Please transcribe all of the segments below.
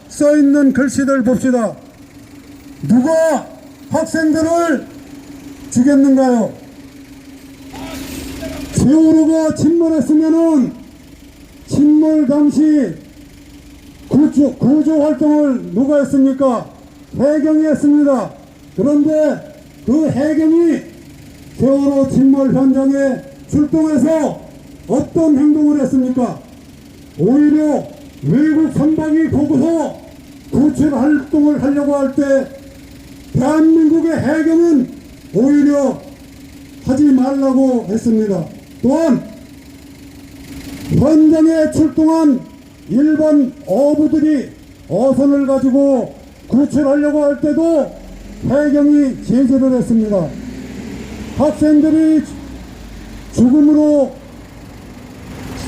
써 있는 글씨들 봅시다. 누가 학생들을 죽였는가요? 세월호가 침몰했으면은 침몰 당시 구조 활동을 누가 했습니까? 해경이 했습니다. 그런데 그 해경이 세월호 침몰 현장에 출동해서 어떤 행동을 했습니까? 오히려 외국 선박이 보고서 구출 활동을 하려고 할 때 대한민국의 해경은 오히려 하지 말라고 했습니다. 또한 현장에 출동한 일본 어부들이 어선을 가지고 구출하려고 할 때도 해경이 제재를 했습니다. 학생들이 죽음으로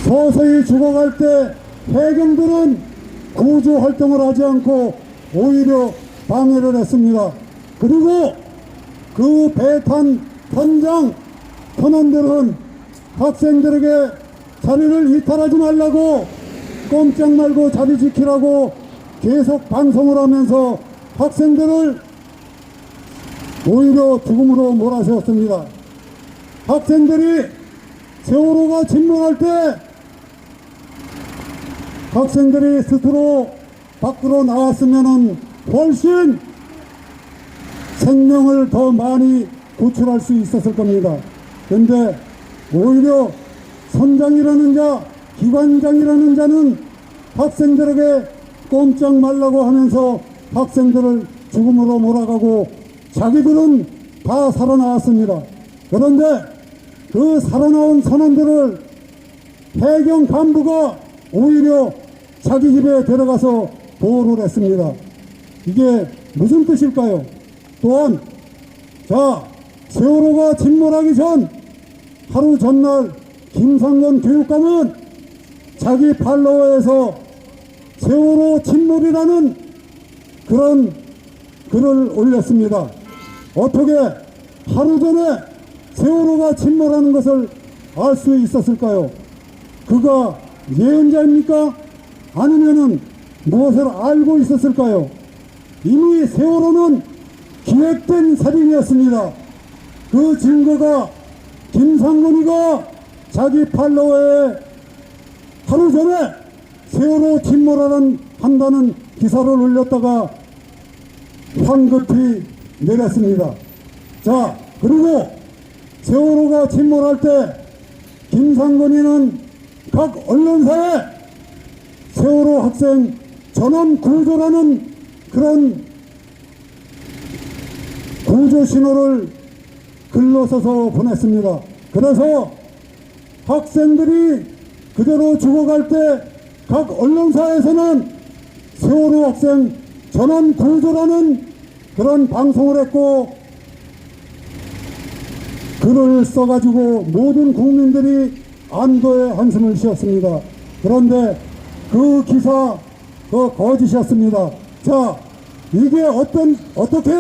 서서히 죽어갈 때 해경들은 구조 활동을 하지 않고 오히려 방해를 했습니다. 그리고 그 배 탄 현장 선원들은 학생들에게 자리를 이탈하지 말라고 꼼짝 말고 자리 지키라고 계속 방송을 하면서 학생들을 오히려 죽음으로 몰아세웠습니다. 학생들이 세월호가 침몰할 때 학생들이 스스로 밖으로 나왔으면 훨씬 생명을 더 많이 구출할 수 있었을 겁니다. 그런데 오히려 선장이라는 자, 기관장이라는 자는 학생들에게 꼼짝 말라고 하면서 학생들을 죽음으로 몰아가고 자기들은 다 살아나왔습니다. 그런데 그 살아나온 선원들을 해경 간부가 오히려 자기 집에 들어가서 보호를 했습니다. 이게 무슨 뜻일까요? 또한 세월호가 침몰하기 전 하루 전날 김상건 교육감은 자기 팔로워에서 세월호 침몰이라는 그런 글을 올렸습니다. 어떻게 하루 전에 세월호가 침몰하는 것을 알 수 있었을까요? 그가 예언자입니까? 아니면은 무엇을 알고 있었을까요? 이미 세월호는 기획된 살인이었습니다. 그 증거가 김상곤이가 자기 팔로워에 하루 전에 세월호 침몰한다는 기사를 올렸다가 황급히 내렸습니다. 그리고 세월호가 침몰할 때 김상곤이는 각 언론사에 세월호 학생 전원 구조라는 그런 구조 신호를 글로 써서 보냈습니다. 그래서 학생들이 그대로 죽어갈 때 각 언론사에서는 세월호 학생 전원 구조라는 그런 방송을 했고 글을 써가지고 모든 국민들이 안도의 한숨을 쉬었습니다. 그런데 그 기사 거짓이었습니다. 이게 어떻게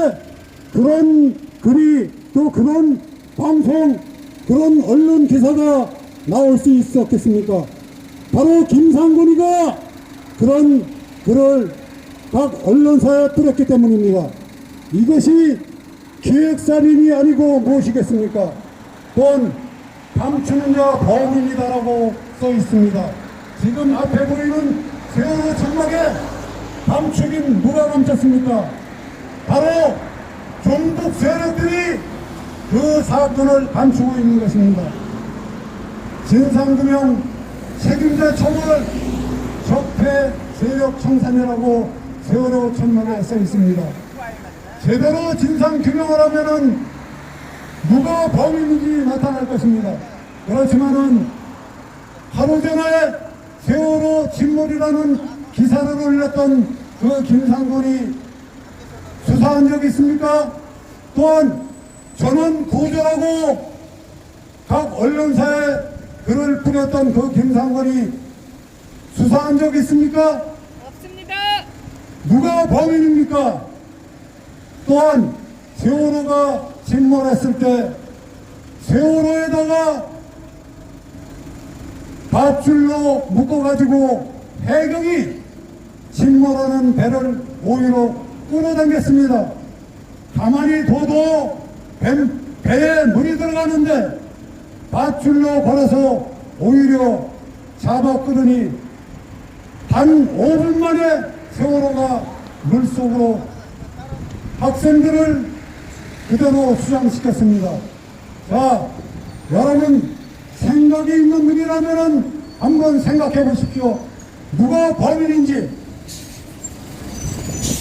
그런 글이 또 그런 방송 그런 언론 기사가 나올 수 있었겠습니까? 바로 김상곤이가 그런 글을 각 언론사에 뿌렸기 때문입니다. 이것이 기획살인이 아니고 무엇이겠습니까? 또한 감추는 자 범인이다라고 써 있습니다. 지금 앞에 보이는 세월호 천막에 감추긴 누가 감췄습니까? 바로 종북 세력들이 그 사건을 감추고 있는 것입니다. 진상규명 책임자 처벌 적폐 세력 청산이라고 세월호 천막에 써 있습니다. 제대로 진상규명을 하면은 누가 범인인지 나타날 것입니다. 그렇지만은 하루 전에 세월호 침몰이라는 기사를 올렸던 그 김상곤이 수사한 적이 있습니까? 또한 전원 구조라고 각 언론사에 글을 뿌렸던 그 김상곤이 수사한 적이 있습니까? 없습니다. 누가 범인입니까? 또한 세월호가 침몰했을 때 세월호에다가 밧줄로 묶어가지고 해경이 침몰하는 배를 오히려 끌어당겼습니다. 가만히 둬도 배에 물이 들어가는데 밧줄로 걸어서 오히려 잡아 끌으니 단 5분 만에 세월호가 물속으로 학생들을 그대로 수장시켰습니다. 자, 여러분 생각이 있는 분이라면 한번 생각해 보십시오. 누가 범인인지.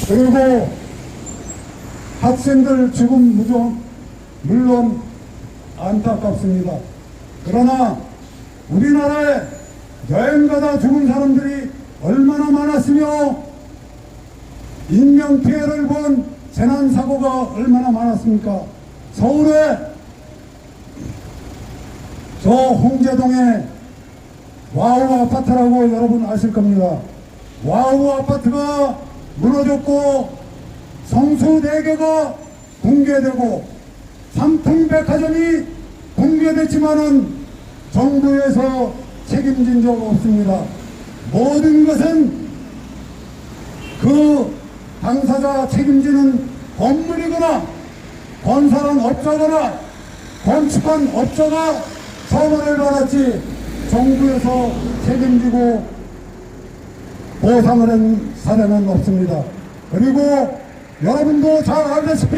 그리고 학생들 죽음 무정 물론 안타깝습니다. 그러나 우리나라에 여행가다 죽은 사람들이 얼마나 많았으며 인명피해를 본 재난사고가 얼마나 많았습니까? 서울에 저 홍제동에 와우 아파트라고 여러분 아실 겁니다. 와우 아파트가 무너졌고 성수 4개가 붕괴되고 삼풍백화점이 붕괴됐지만은 정부에서 책임진 적 없습니다. 모든 것은 그 당사자 책임지는 건물이거나 건설한 업자거나 건축한 업자가 처벌을 받았지 정부에서 책임지고 보상을 한 사례는 없습니다. 그리고 여러분도 잘 알다시피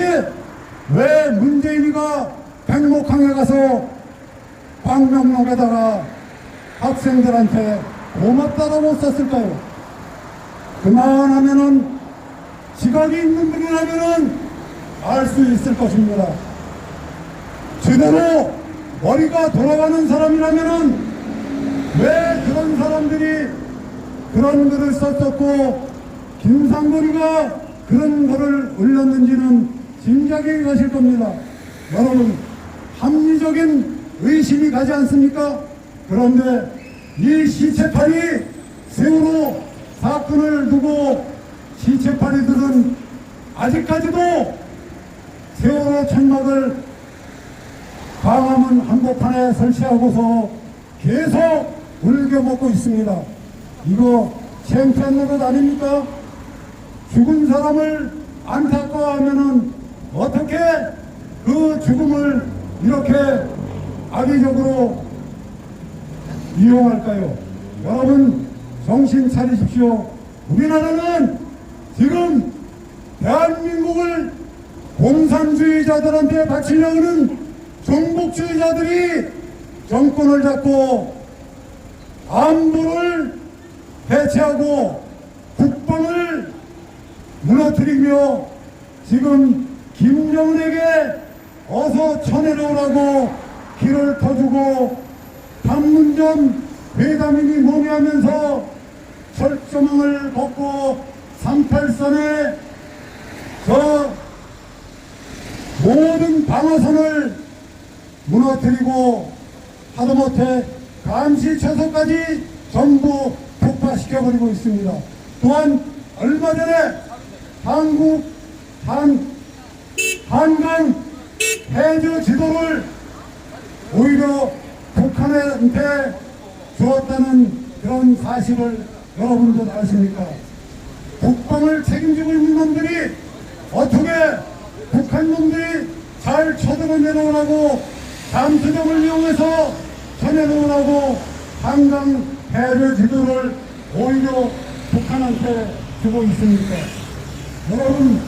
왜 문재인이가 백록항에 가서 광명록에다가 학생들한테 고맙다고 썼을까요? 그만하면은 지각이 있는 분이라면은 알 수 있을 것입니다. 제대로 머리가 돌아가는 사람이라면은 왜 그런 사람들이 그런 글을 썼었고 김상곤이가 그런 글을 올렸는지는 짐작이 가실 겁니다. 여러분 합리적인 의심이 가지 않습니까? 그런데 이 시체팔이 세월호 사건을 두고 시체팔이들은 아직까지도 세월호 천막을 광화문 한복판에 설치하고서 계속 울겨먹고 있습니다. 이거 창피한 것 아닙니까? 죽은 사람을 안타까워하면은 어떻게 그 죽음을 이렇게 악의적으로 이용할까요? 여러분 정신 차리십시오. 우리나라는 지금 대한민국을 공산주의자들한테 바치려고 하는 종북주의자들이 정권을 잡고 안보를 해체하고 국방을 무너뜨리며 지금 김정은에게 어서 쳐내려오라고 길을 터주고 판문점 회담이니 뭐니 하면서 철조망을 걷고 38선에 저 모든 방어선을 무너뜨리고 하다못해 감시처소까지 전부 폭파시켜버리고 있습니다. 또한 얼마 전에 한강 해저 지도를 오히려 북한한테 주었다는 그런 사실을 여러분들 아십니까? 국방을 책임지고 있는 놈들이 어떻게 북한 놈들이 잘 쳐들어 내려오라고 잠수정을 이용해서 쳐내려오라고 한강 해저 지도를 오히려 북한한테 주고 있습니까? 여러분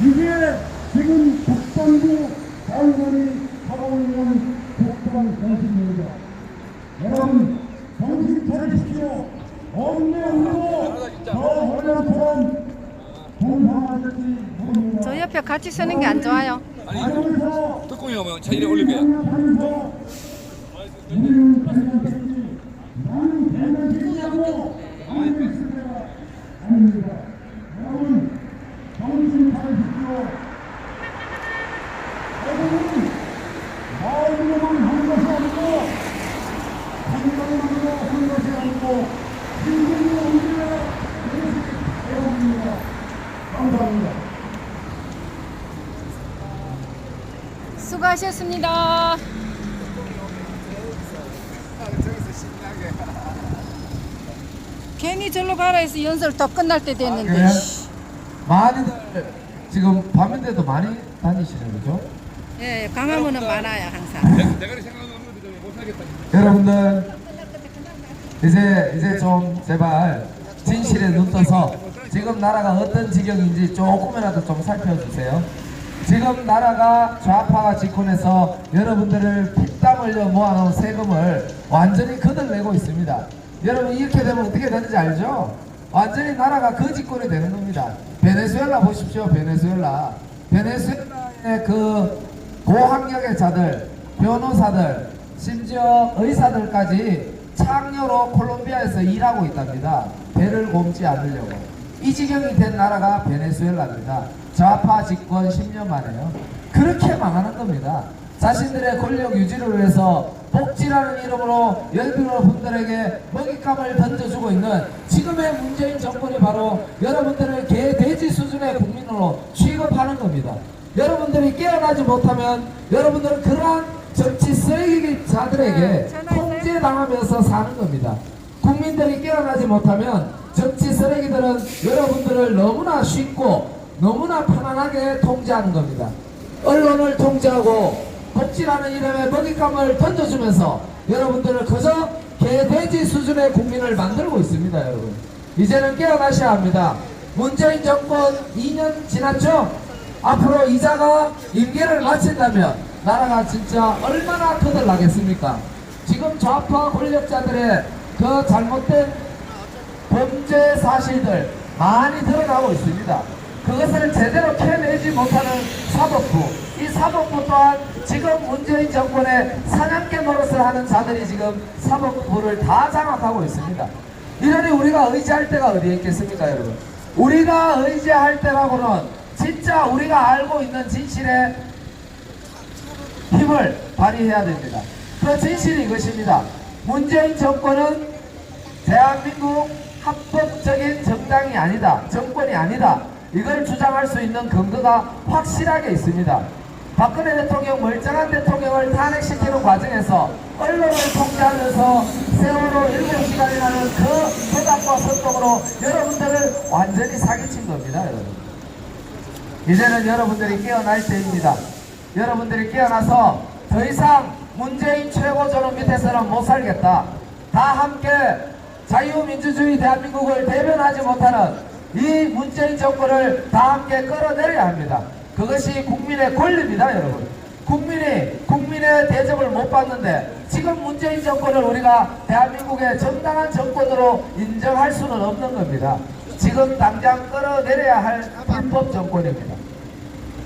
이게 지금 국방부 장관이 하고 있는 국방 정신입니다. 여러분 정신 차리십시오. 언제로 저 어려운 공상하실지 모릅니다. 저 옆에 같이 서는 게 안 좋아요. 아니 뚜껑이 오면 차 이래 올릴게요. 여러분 정신 차리십시오. 여러분 마음으로만 한 것이 아니고 생각만으로 한 것이 아니고 힘으로 움직여야 되는 대목입니다. 감사합니다. 수고하셨습니다. 저기서 신나게. 괜히 절로 가라 해서 연설 더 끝날 때 됐는데. 그래요? 많이들 지금 밤인데도 많이 다니시는 거죠? 예, 광화문은 많아요 항상. 대가리 생각하면 못 살겠다. 여러분들 이제 좀 제발 진실에 눈 떠서 지금 나라가 어떤 지경인지 조금이라도 좀 살펴주세요. 지금 나라가 좌파가 집권해서 여러분들을 피땀 흘려 모아놓은 세금을 완전히 거들내고 있습니다. 여러분 이렇게 되면 어떻게 되는지 알죠? 완전히 나라가 거지권이 되는 겁니다. 베네수엘라 보십시오. 베네수엘라의 그 고학력의 자들, 변호사들, 심지어 의사들까지 창녀로 콜롬비아에서 일하고 있답니다. 배를 곰지 않으려고. 이 지경이 된 나라가 베네수엘라입니다. 좌파 집권 10년 만에요. 그렇게 망하는 겁니다. 자신들의 권력 유지를 위해서 복지라는 이름으로 여러분들에게 먹잇감을 던져주고 있는 지금의 문재인 정권이 바로 여러분들을 개, 돼지 수준의 국민으로 취급하는 겁니다. 여러분들이 깨어나지 못하면 여러분들은 그러한 정치 쓰레기자들에게 통제당하면서 사는 겁니다. 국민들이 깨어나지 못하면 정치 쓰레기들은 여러분들을 너무나 쉽고 너무나 편안하게 통제하는 겁니다. 언론을 통제하고 복지라는 이름의 먹잇감을 던져주면서 여러분들을 그저 개돼지 수준의 국민을 만들고 있습니다. 여러분 이제는 깨어나셔야 합니다. 문재인 정권 2년 지났죠? 앞으로 이자가 임기를 마친다면 나라가 진짜 얼마나 거들나겠습니까? 지금 좌파 권력자들의 그 잘못된 범죄 사실들 많이 드러나고 있습니다. 그것을 제대로 캐내지 못하는 사법부, 이 사법부 또한 지금 문재인 정권의 사냥개 노릇을 하는 자들이 지금 사법부를 다 장악하고 있습니다. 이러니 우리가 의지할 때가 어디에 있겠습니까, 여러분? 우리가 의지할 때라고는 진짜 우리가 알고 있는 진실의 힘을 발휘해야 됩니다. 그 진실이 이것입니다. 문재인 정권은 대한민국 합법적인 정당이 아니다, 정권이 아니다, 이걸 주장할 수 있는 근거가 확실하게 있습니다. 박근혜 대통령 멀쩡한 대통령을 탄핵시키는 과정에서 언론을 통제하면서 세월호 7시간이라는 그 조작과 선동으로 여러분들을 완전히 사기친 겁니다. 여러분 이제는 여러분들이 깨어날 때입니다. 여러분들이 깨어나서 더 이상 문재인 최고조는 밑에서는 못 살겠다, 다 함께 자유민주주의 대한민국을 대변하지 못하는 이 문재인 정권을 다 함께 끌어내려야 합니다. 그것이 국민의 권리입니다. 여러분 국민의 대접을 못 받는데 지금 문재인 정권을 우리가 대한민국의 정당한 정권으로 인정할 수는 없는 겁니다. 지금 당장 끌어내려야 할 불법 정권입니다.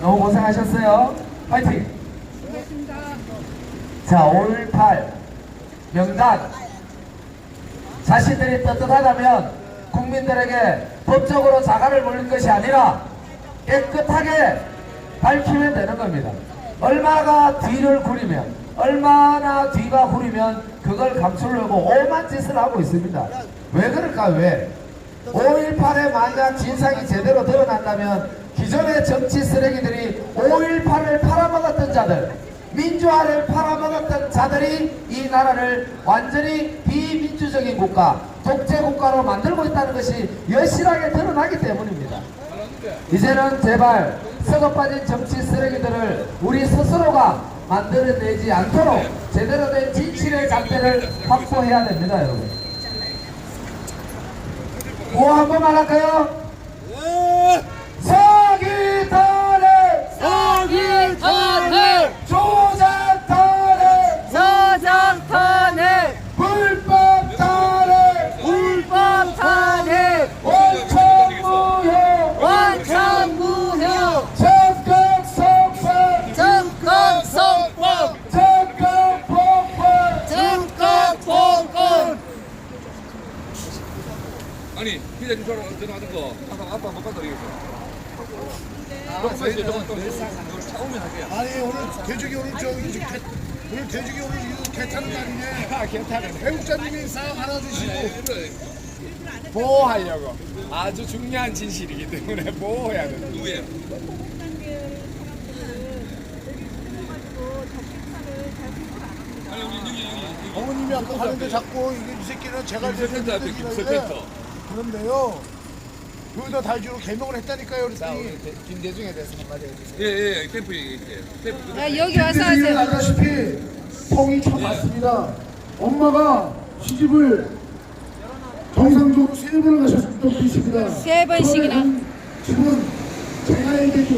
너무 고생하셨어요. 파이팅! 자, 5.18 명단 자신들이 떳떳하다면 국민들에게 법적으로 자갈을 물릴 것이 아니라 깨끗하게 밝히면 되는 겁니다. 얼마나 뒤를 구리면, 얼마나 뒤가 구리면 그걸 감추려고 오만 짓을 하고 있습니다. 왜 그럴까요? 왜? 5.18에 만약 진상이 제대로 드러난다면 기존의 정치 쓰레기들이 5.18을 팔아먹었던 자들, 민주화를 팔아먹었던 자들이 이 나라를 완전히 비민주적인 국가, 독재 국가로 만들고 있다는 것이 여실하게 드러나기 때문입니다. 이제는 제발 썩어빠진 정치 쓰레기들을 우리 스스로가 만들어내지 않도록 제대로 된 진실의 잣대를 확보해야 됩니다. 여러분 뭐 한번만 할까요? 사기 탄핵! 사기 탄핵! 조작 탄핵! 저작 탄핵! 불법 탄핵! 불법 탄핵! 원천무효! 원천무효! 적극 성폭! 정권 성폭! 적극 폭발! 정권 폭군! 아니 기자님 전화하던 거 아빠 못 간다 이랬어. 조금 차 오면 할게요. 아니 오늘 돼지기 오늘 오늘 돼지기 오늘 이거 개타는 날이네. 개타는 배국자님이 싹 알아주시고 보호하려고 아주 중요한 진실이기 때문에 보호해야 된다. 누구예요? 아니 우리 여기 어머님이 아까 하는데 자꾸 이게 이 새끼는 제가 김석현도 앞에 김석현도. 가는데요. 여기다 달주로 개명을 했다니까요. 자, 그랬더니 우리 김대중에 대해서 한마디 해주세요. 예, 캠프 얘기할게요. 캠프 끝. 야, 여기 와서 김대중은 하세요. 알다시피 성이 참 많습니다. 엄마가 시집을 정상적으로 3번을 가셨던 분이십니다. 3번씩이나. 지금 제갈대죠.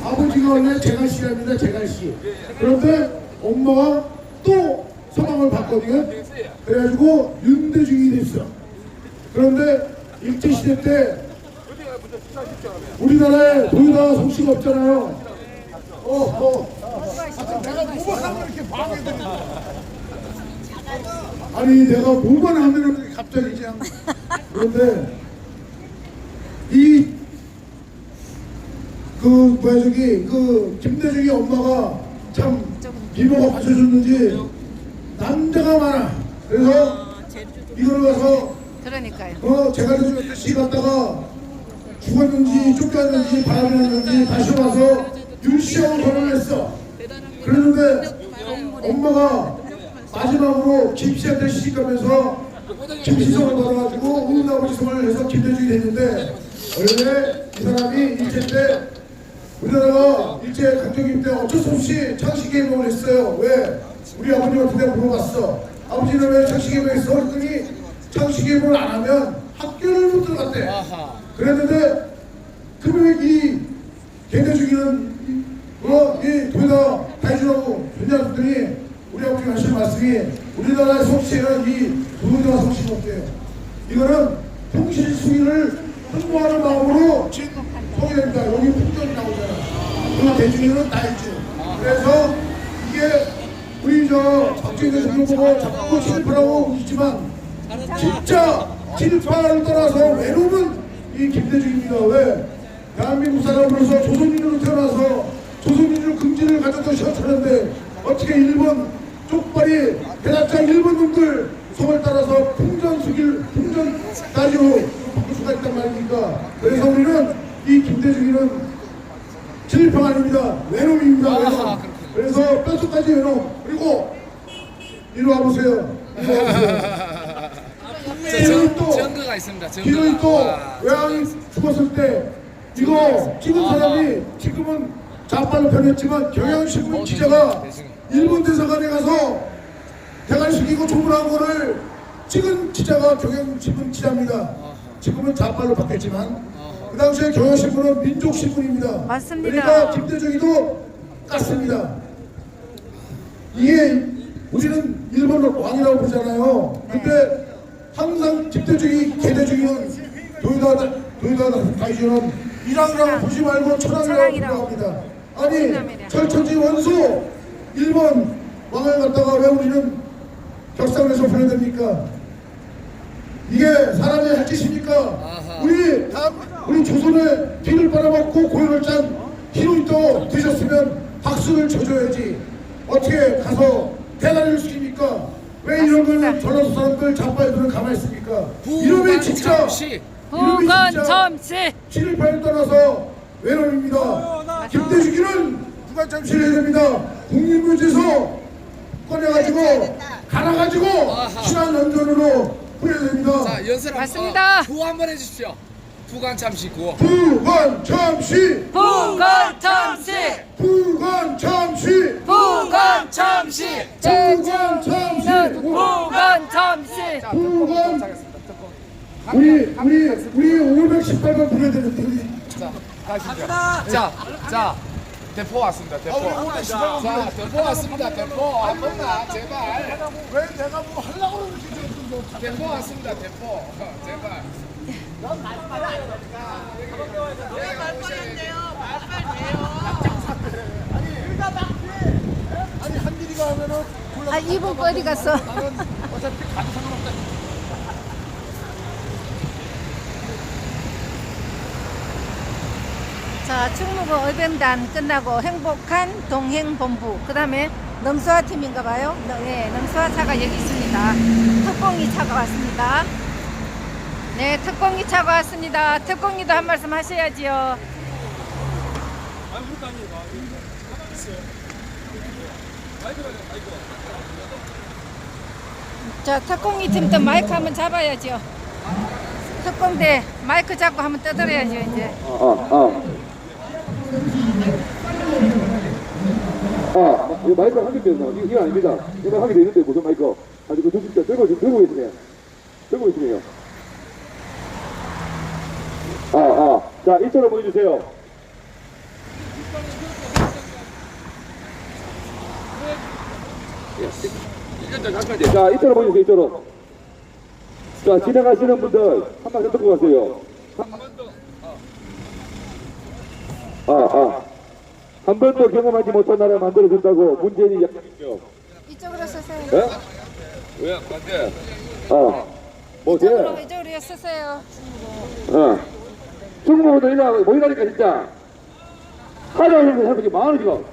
아버지가 원래 제갈씨랍니다. 제갈씨. 그런데 엄마가 또 서방을 봤거든요. 그래가지고 윤대중이 됐어. 그런데 일제시대 때 우리나라에 도유다 성씨가 없잖아요. 내가 뭐만 하면 이렇게 방해되는 아니 내가 뭐만 하면 갑자기 그냥 그런데 그 김대중이 엄마가 참 미모가 받쳐줬는지 남자가 많아. 그래서 이걸 가서 그러니까요. 제가 요즘 시 갔다가 죽었는지 쫓겼는지 바람이었는지 다시 와서 윤씨하고 결혼을 했어. 그랬는데 엄마가 마지막으로 김씨한테 시집가면서 김씨성을 받아가지고 우리 아버지 성을 해서 김대중이 됐는데 원래 이 사람이 일제 때 우리나라가 일제 강점기 때 어쩔 수 없이 창씨개명을 했어요. 왜? 우리 아버님한테 내가 물어봤어. 아버지는 왜 창씨개명했어? 그랬더니 창씨개명을 안 하면 학교를 못 들어갔대. 그랬는데 그러면 이 개대중이는 이 도에다 다해주라고 존재했더니 우리 아버지가 하신 말씀이 우리나라의 성씨에는 이 도에다 성씨가 없대요. 이거는 통실 수위를 홍보하는 마음으로 성이 됩니다. 여기 풍전이 나오잖아. 그 대중에는 나이죠. 그래서 이게 우리 박정희 대통령 보고 자꾸 친일파라고 있지만 진짜 친일파를 떠나서 외로움은 이 김대중입니다. 왜? 대한민국 사람으로서 조선민으로 태어나서 조선민주를 긍지를 가졌던 시어처는데 어떻게 일본 쪽발이 대납장 일본 놈들 성을 따라서 풍전 따지로 바꿀 수가 있단 말입니까? 그래서 우리는 이 김대중이는 친일파가 아닙니다. 외놈입니다. 외놈. 그래서 뼛속까지 외놈. 그리고 이리 와보세요. 증거가 있습니다. 기록이 또 외왕이 죽었을 때 이거 찍은 사람이 지금은 좌빨로 변했지만 경향신문 기자가 일본 대사관에 가서 대가리 숙이고 조문한 거를 찍은 기자가 경향신문 기자입니다. 지금은 좌빨로 바뀌었지만 그 당시에 경향신문은 민족신문입니다. 맞습니다. 그러니까 김대중이도 깠습니다. 이게 우리는 일본 왕이라고 부르잖아요. 근데 항상 김대중이 개대중이는 도요다 다이저는 이랑이라고 보지 말고 천황이라고 합니다. 아니 철천지 원수 일본 왕을 갖다가 왜 우리는 격상에서 보내됩니까? 이게 사람의 할 짓입니까? 우리 조선의 피를 빨아먹고 고연을 짠 히로히토 되셨으면 박수를 쳐줘야지. 어떻게 가서 대가리를 숙입니까? 왜 이런 걸 전라도 사람들 자빠이들은 가만히 있습니까? 이놈이 진짜 부건참시 친일파를 떠나서 외놈입니다. 김대중이는 부관참시를 해야 됩니다. 국민문제서 꺼내가지고 갈아가지고 신한연전으로 보내야 됩니다. 자, 연설 맞습니다. 구호 한번 해주십시오. 부관참시 구호. 부관참시 부건참시 부관참시 부건참시 부관참시 부건참시 부관 우리 518번 불러야 되는데 우리 자, 가시죠. 자, 대포 왔습니다. 대포. 자, 대포 왔습니다. 대포. 한 번만, 제발. 왜 내가 뭐 하려고 그러지? 대포 왔습니다. 대포. 제발. 아니 한길이가 하면은 아 이분 어디 갔어? 자, 충무고 의병단 끝나고 행복한 동행본부, 그 다음에 능수화 팀인가 봐요. 네, 능수화 차가 여기 있습니다. 특공기 차가 왔습니다. 네, 특공기 차가 왔습니다. 특공기도 한 말씀 하셔야지요. 자, 특공기 팀도 마이크 한번 잡아야죠. 특공대 마이크 잡고 한번 떠들어야죠 이제. 이거 마이크 한개 뺐나? 이거 아닙니다. 이거 하게 되는데 무슨 마이크? 아주 그 주식 들고 계시네요. 들고 계시네요. 자, 이쪽으로 보여주세요. 자, 이쪽으로 보여주세요, 이쪽으로. 자, 지나가시는 분들, 한 말씀 듣고 가세요. 한 번도 경험하지 못한 나라 만들어준다고 문재인이 약속했죠. 이쪽으로 서세요. 예? 왜? 안 돼. 뭐지? 이쪽으로 서세요. 중국어도 이러고 모이라니까 진짜. 하자고 해서 이게 많아 지금.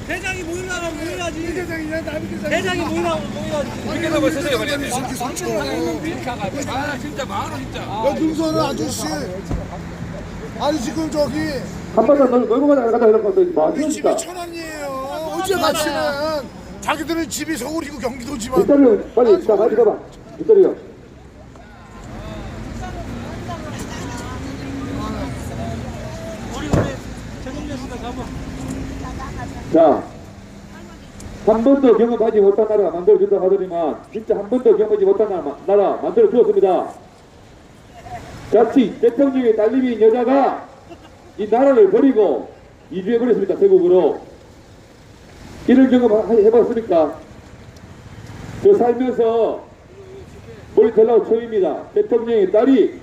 대장이 모이려면 모여야지. 대장이 모이려면 모여야지. 이렇게 하고 있으세요, 빨리. 진짜 많아 진짜. 야 김선우 아저씨. 아니 지금 저기 한 번도 놀고 가다 이런 것도 많이 우리 진짜. 집이 천안이에요. 어제 마치는 자기들은 집이 서울이고 경기도지만. 빗다리요, 빨리 자 가지 가봐. 빗다리요. 자, 한 번도 경험하지 못한 나라 만들어준다고 하더니만 진짜 한 번도 경험하지 못한 나라 만들어주었습니다. 자칫 대통령의 딸님인 여자가 이 나라를 버리고 이주해버렸습니다. 태국으로. 이런 경험 해봤습니까? 저 살면서 머리 잘나고 처음입니다. 대통령의 딸이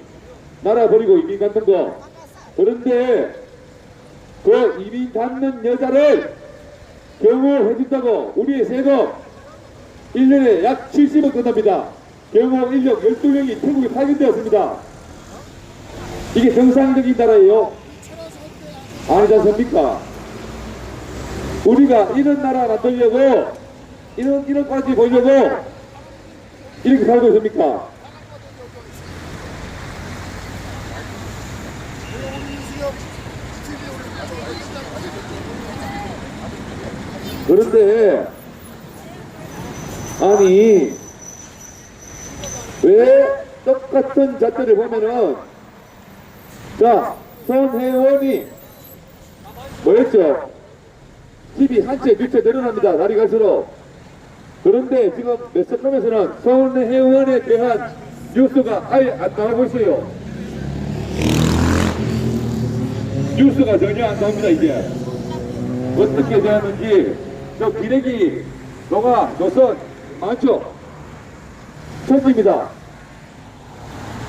나라 버리고 이민 갔는 거. 그런데 그 이민 갔는 여자를 경호해준다고 우리의 세금 1년에 약 70억 든답니다. 경호 인력 12명이 태국에 파견되었습니다. 이게 정상적인 나라예요? 아니지 않습니까? 우리가 이런 나라 만들려고 이런 까지 보려고 이렇게 살고 있습니까? 그런데 아니 왜 똑같은 잣대를 보면은 자 손혜원이 뭐였죠? TV 한 채, 두 채 늘어납니다. 날이 갈수록. 그런데 지금 매스컴에서는 손혜원에 대한 뉴스가 아예 안 나오고 있어요. 뉴스가 전혀 안 나옵니다. 이제 어떻게 되었는지 저 기레기 노가 노선 많죠? 천지입니다.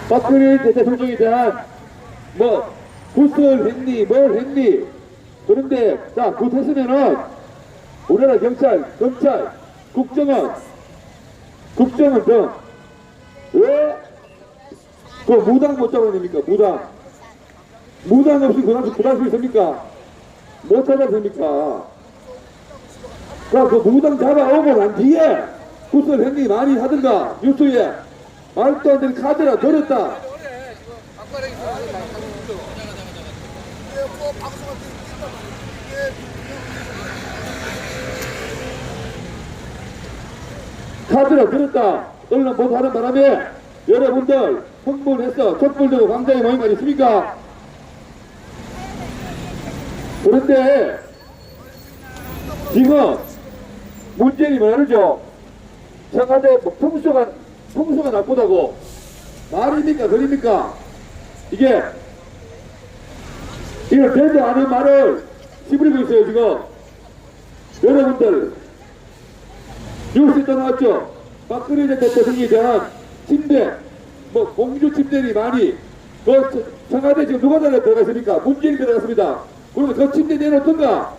박근혜 대통령에 대한 뭐 구설 했니 뭘 했니. 그런데 자 굿했으면은 우리나라 경찰, 검찰, 국정원 등 왜 그 무당 못 잡아냅니까? 무당 없이 구할 수 있습니까? 못 찾았습니까? 그 무당 잡아오고 난 뒤에 구설 행위 많이 하든가 뉴스에 말도 안 되는 카드라 버렸다. 카드라 들었다. 언론 보도하는 바람에 여러분들 흥분해서 촛불들고 광장에 모인 거 있습니까? 그런데 지금 문재인이 뭐라 그러죠? 청와대 평수가 나쁘다고 말입니까? 그립니까? 이게 이거 되지 않은 말을 씹으리고 있어요 지금. 여러분들 뉴스에 떠나왔죠? 박근혜 대통령에 대한 침대 뭐 공주 침대니 많이 그 청와대 지금 누가 들어가 있습니까? 문재인이 들어갔습니다. 그러면 그 침대 내놓던가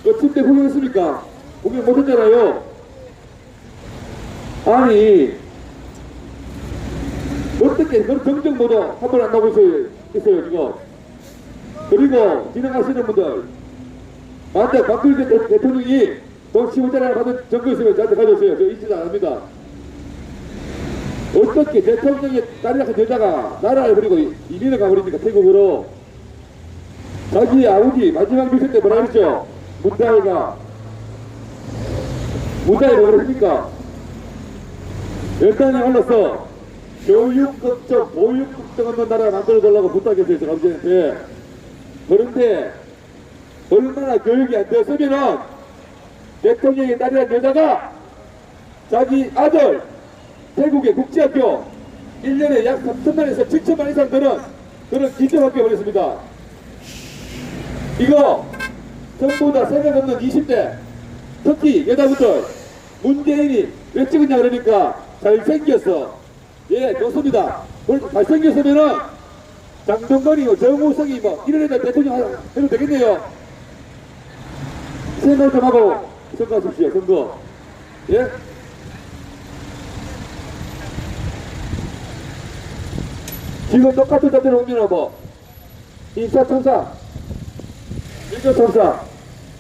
그 침대 구경했습니까? 구경 못했잖아요. 아니 어떻게 그런 정정보도 한 번 안 나오고 있어요 지금. 그리고 지나가시는 분들 만약 박근혜 대통령이 돈 15짜리 받은 정거 있으면 저한테 가져오세요. 저 있지도 않습니다. 어떻게 대통령의 딸이라는 여자가 나라를 버리고 이민을 가버립니까? 태국으로. 자기 아버지 마지막 미션 때 뭐라 그랬죠? 문다혜가 뭐라 그랬습니까? 연단이 올라서 교육 걱정, 보육 걱정 없는 나라 만들어달라고 부탁했어요, 저 감독한테. 그런데 얼마나 교육이 안 되었으면은 대통령의 딸이란 여자가 자기 아들 태국의 국제학교 1년에 약 3천만에서 7천만 이상 드는 그런 기초학교 보냈습니다. 이거 전부 다 생각 없는 20대 특히 여자분들 문재인이 왜 찍었냐 그러니까 잘생겼어. 예, 좋습니다. 그렇게 잘생겼으면은 장동건이 정우성이 뭐 이런 애들 대통령 해도 되겠네요. 생각 좀 하고 선거하십시오. 선거. 예? 지금 똑같은 자들을 오면 뭐 인사청사, 인사청사,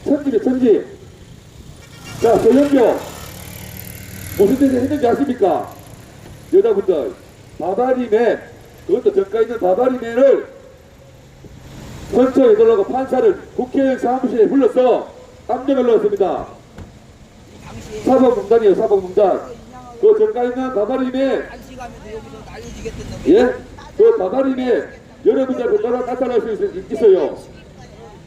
천지네 천지. 자, 소연교 무슨 뜻을 했는지 아십니까? 여자분들 바바리맨, 그것도 저가 있는 바바리맨을 선처에 달라고 판사를 국회의원 사무실에 불러서 압력을 넣었습니다. 사법농단이에요, 사법농단. 그 저가 있는 바바리맨, 예? 그 바바리맨 여러분들 따라 나타날 수 있어요.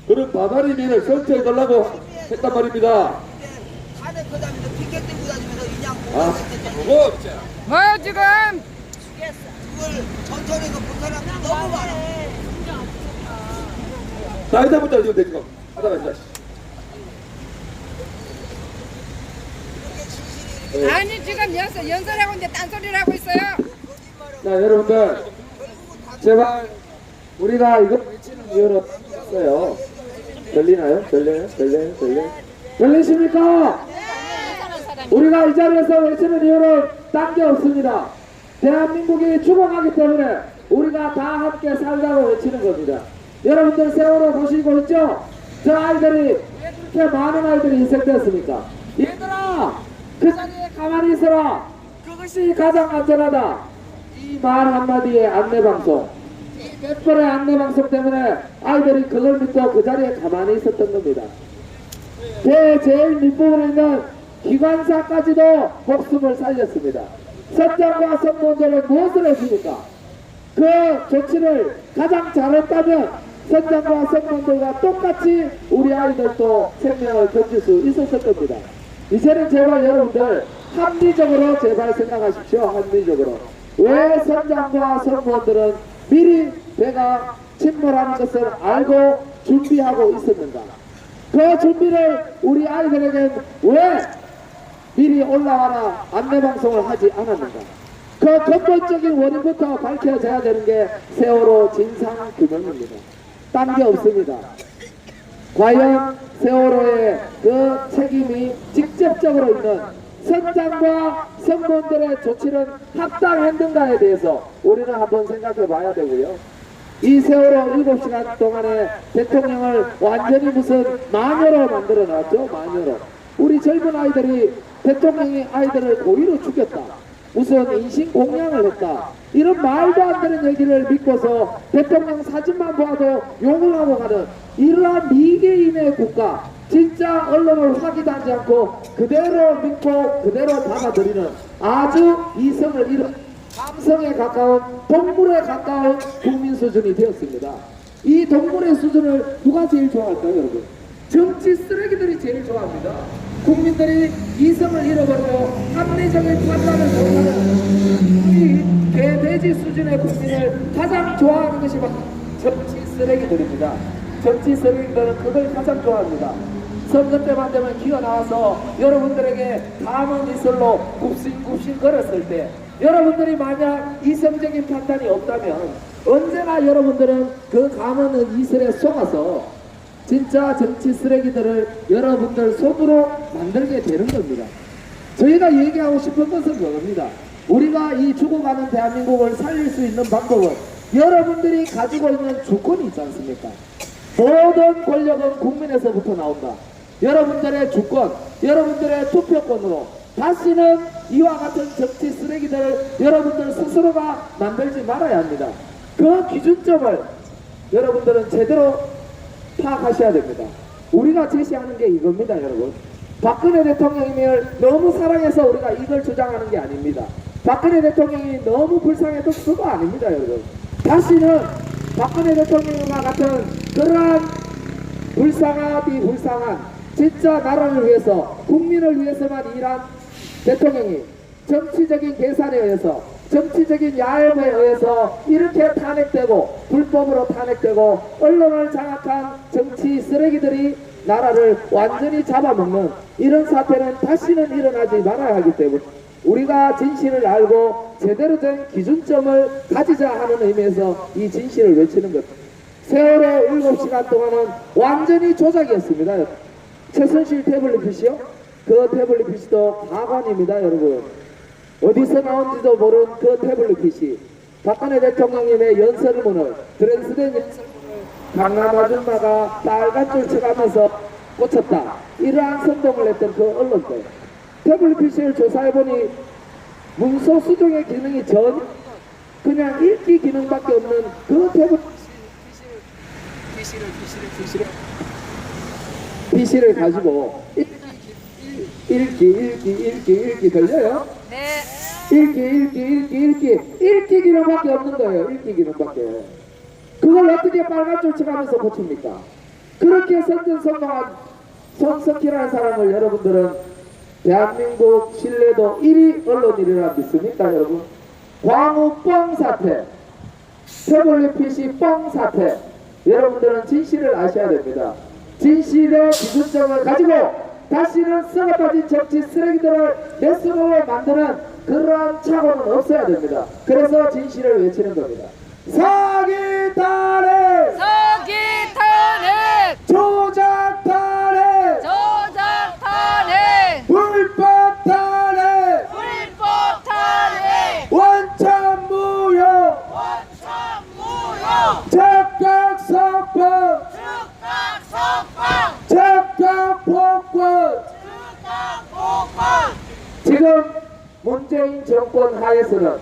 그런 바바리맨을 선처해 달라고 했단 말입니다. 아, 뭐 뭐요 지금? 그걸 전철에서 본 사람들이 너무 많아. 나이다 문자 지금 되는 거. 하다가 있다. 아니 지금 연설하고 있는데 딴소리를 하고 있어요. 자, 여러분들 제발 우리가 이거 외치는 이유는 없어요. 들리나요? 들리십니까? 우리가 이 자리에서 외치는 이유는 딴 게 없습니다. 대한민국이 죽어가기 때문에 우리가 다 함께 살자고 외치는 겁니다. 여러분들 세월호 보시고 있죠? 저 아이들이 왜 그렇게 많은 아이들이 희생되었습니까? 얘들아, 그 자리에 가만히 있어라. 그것이 가장 안전하다. 이 말 한마디의 안내방송, 이 몇 번의 안내방송 때문에 아이들이 그걸 믿고 그 자리에 가만히 있었던 겁니다. 제일 밑부분에 있는 기관사까지도 목숨을 살렸습니다. 선장과 선봉들은 무엇을 했습니까? 그 조치를 가장 잘했다면 선장과 선봉들과 똑같이 우리 아이들도 생명을 건질 수 있었을 겁니다. 이제는 제발 여러분들 합리적으로 제발 생각하십시오. 합리적으로. 왜 선장과 선봉들은 미리 배가 침몰하는 것을 알고 준비하고 있었는가? 그 준비를 우리 아이들에게 왜 미리 올라와라 안내방송을 하지 않았는가? 그 근본적인 원인부터 밝혀져야 되는 게 세월호 진상규명입니다. 딴 게 없습니다. 과연 세월호의 그 책임이 직접적으로 있는 선장과 선봉들의 조치는 합당했는가에 대해서 우리는 한번 생각해 봐야 되고요. 이 세월호 7시간 동안에 대통령을 완전히 무슨 마녀로 만들어 놨죠. 마녀로. 우리 젊은 아이들이 대통령이 아이들을 고의로 죽였다. 무슨 인신공양을 했다. 이런 말도 안 되는 얘기를 믿고서 대통령 사진만 봐도 욕을 하고 가는 이러한 미개인의 국가, 진짜 언론을 확인하지 않고 그대로 믿고 그대로 받아들이는 아주 이성을 잃은 감성에 가까운 동물에 가까운 국민 수준이 되었습니다. 이 동물의 수준을 누가 제일 좋아할까요, 여러분? 정치 쓰레기들이 제일 좋아합니다. 국민들이 이성을 잃어버리고 합리적인 판단을 못하는 이 개돼지 수준의 국민을 가장 좋아하는 것이 바로 정치 쓰레기들입니다. 정치 쓰레기들은 그걸 가장 좋아합니다. 선거 때만 되면 기어 나와서 여러분들에게 감은 이슬로 굽신굽신 걸었을 때 여러분들이 만약 이성적인 판단이 없다면 언제나 여러분들은 그 감은 이슬에 속아서 진짜 정치 쓰레기들을 여러분들 속으로 만들게 되는 겁니다. 저희가 얘기하고 싶은 것은 그겁니다. 우리가 이 죽어가는 대한민국을 살릴 수 있는 방법은 여러분들이 가지고 있는 주권이 있지 않습니까? 모든 권력은 국민에서부터 나온다. 여러분들의 주권, 여러분들의 투표권으로 다시는 이와 같은 정치 쓰레기들을 여러분들 스스로가 만들지 말아야 합니다. 그 기준점을 여러분들은 제대로 파악하셔야 됩니다. 우리가 제시하는 게 이겁니다, 여러분. 박근혜 대통령님을 너무 사랑해서 우리가 이걸 주장하는 게 아닙니다. 박근혜 대통령이 너무 불쌍해도 그거 아닙니다, 여러분. 다시는 박근혜 대통령과 같은 그러한 불쌍한 진짜 나라를 위해서 국민을 위해서만 일한 대통령이 정치적인 계산에 의해서 정치적인 야욕에 의해서 이렇게 탄핵되고 불법으로 탄핵되고 언론을 장악한 정치 쓰레기들이 나라를 완전히 잡아먹는 이런 사태는 다시는 일어나지 말아야 하기 때문에 우리가 진실을 알고 제대로 된 기준점을 가지자 하는 의미에서 이 진실을 외치는 것. 세월호 7시간 동안은 완전히 조작이었습니다. 최순실 태블릿 PC요? 그 태블릿 PC도 가관입니다, 여러분. 어디서 나온지도 모르는 그 태블릿 PC. 박근혜 대통령님의 연설문을, 드레스덴 연설문을 강남 아줌마가 빨간 줄 쳐가면서 꽂혔다. 이러한 선동을 했던 그 언론들. 태블릿 PC를 조사해보니 문서 수정의 기능이 전 그냥 읽기 기능밖에 없는 그 태블릿 PC를 가지고 읽기 들려요? 네. 읽기 기능밖에 없는 거예요. 읽기 기능밖에. 그걸 어떻게 빨간 줄 쳐가면서 고칩니까? 그렇게 선전성공한 손석희라는 사람을 여러분들은 대한민국 신뢰도 1위 언론이라 믿습니까, 여러분? 광우 뻥 사태, 태블릿 PC 뻥 사태, 여러분들은 진실을 아셔야 됩니다. 진실의 기준점을 가지고 다시는 썩어빠진 정치 쓰레기들을 메스로 만드는 그러한 착오는 없어야 됩니다. 그래서 진실을 외치는 겁니다. 사기 탄핵! 사기 탄핵! 조작 탄핵! 조작 탄핵! 불법 탄핵! 불법 탄핵! 원천 무효! 원천 무효! 적각 석방! 즉각 석방! 적각 폭권! 즉각 폭파! 지금 문재인 정권 하에서는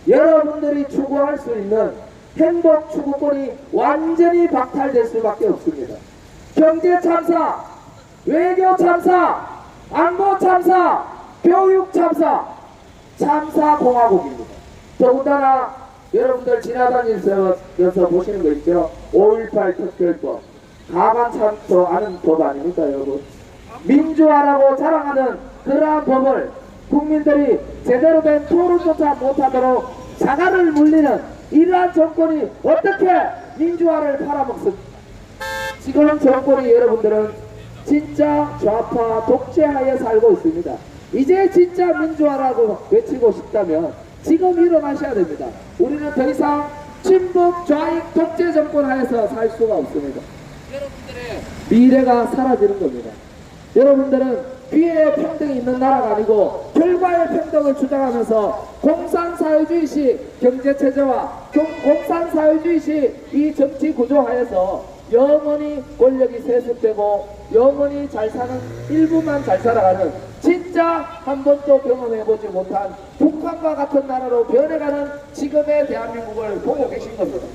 여러분들이 추구할 수 있는 행복 추구권이 완전히 박탈될 수밖에 없습니다. 경제 참사, 외교 참사, 안보 참사, 교육 참사, 참사 공화국입니다. 더군다나 여러분들 지나다니면서 보시는 거 있죠? 5.18 특별법, 가만 참도 아는 법 아닙니까, 여러분? 민주화라고 자랑하는 그러한 법을 국민들이 제대로 된 토론조차 못하도록 자갈을 물리는 이러한 정권이 어떻게 민주화를 팔아먹습니까? 지금 정권이 여러분들은 진짜 좌파 독재하에 살고 있습니다. 이제 진짜 민주화라고 외치고 싶다면 지금 일어나셔야 됩니다. 우리는 더 이상 친북 좌익 독재 정권 하에서 살 수가 없습니다. 여러분들의 미래가 사라지는 겁니다. 여러분들은 기회의 평등이 있는 나라가 아니고 결과의 평등을 주장하면서 공산사회주의식 경제체제와 공산사회주의식 이 정치 구조하에서 영원히 권력이 세습되고 영원히 잘 사는 일부만 잘 살아가는 진짜 한 번도 경험해보지 못한 북한과 같은 나라로 변해가는 지금의 대한민국을 보고 계신 겁니다.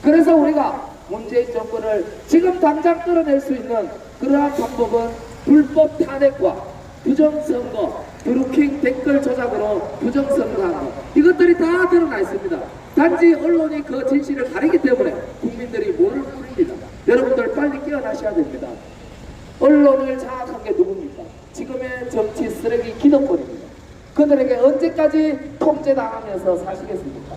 그래서 우리가 문재인 정권을 지금 당장 끌어낼 수 있는 그러한 방법은 불법 탄핵과 부정선거, 드루킹 댓글 조작으로 부정선거한 것 이것들이 다 드러나 있습니다. 단지 언론이 그 진실을 가리기 때문에 국민들이 모를 뿐입니다. 여러분들 빨리 깨어나셔야 됩니다. 언론을 장악한 게 누굽니까? 지금의 정치 쓰레기 기득권입니다. 그들에게 언제까지 통제당하면서 사시겠습니까?